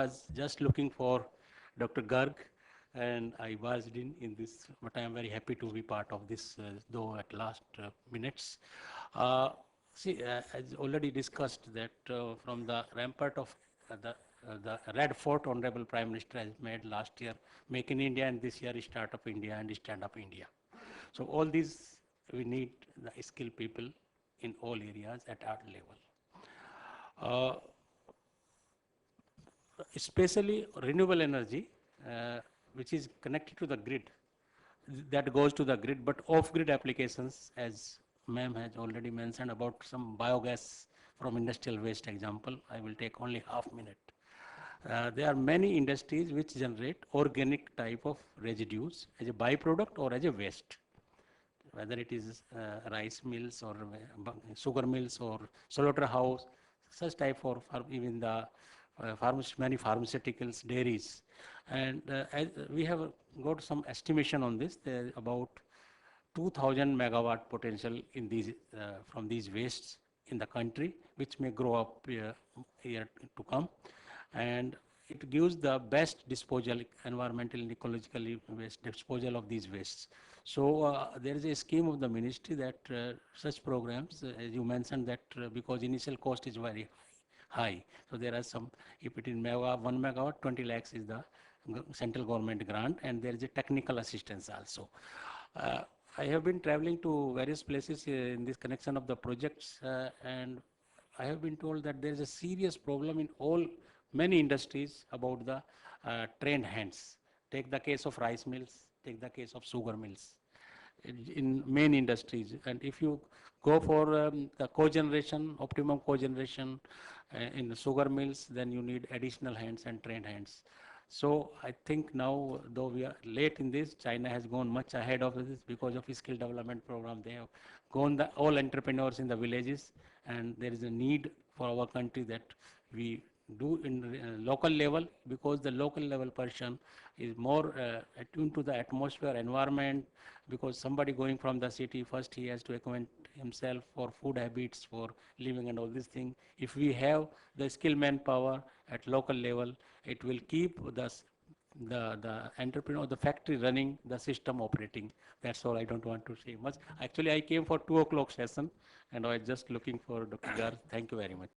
was just looking for Dr. Garg, and I was in this, but I am very happy to be part of this, though at last minutes. Uh, as already discussed, that from the rampart of the Red Fort, Honorable Prime Minister has made last year, Make in India, and this year is Start Up India and Stand Up India. So all these, we need the skilled people in all areas at our level. Uh, Especially renewable energy, which is connected to the grid, that goes to the grid, but off-grid applications, as ma'am has already mentioned about some biogas from industrial waste example, I will take only half minute. There are many industries which generate organic type of residues as a byproduct or as a waste, whether it is rice mills or sugar mills or slaughterhouse, such type for even the many pharmaceuticals, dairies. And as we have got some estimation on this, there about 2000 megawatt potential in these from these wastes in the country, which may grow up here to come. And it gives the best disposal, environmental and ecologically waste disposal of these wastes. So there is a scheme of the ministry that such programs, as you mentioned, that because initial cost is very high. So there are some, if it is 1 megawatt, 20 lakhs is the central government grant, and there is a technical assistance also. Uh, I have been traveling to various places in this connection of the projects, and I have been told that there is a serious problem in many industries about the trained hands. Take the case of rice mills, take the case of sugar mills in main industries. And if you go for the cogeneration, optimum cogeneration in the sugar mills, then you need additional hands and trained hands. So I think now, though we are late in this, China has gone much ahead of this because of skill development program. They have gone all entrepreneurs in the villages, and there is a need for our country that we do in local level, because the local level person is more attuned to the atmosphere, environment, because somebody going from the city, first he has to acquaint himself for food habits, for living and all these things. If we have the skill manpower at local level, it will keep the entrepreneur, the factory running, the system operating. That's all. I don't want to say much. Actually, I came for 2 o'clock session, and I was just looking for Dr. Gar. Thank you very much.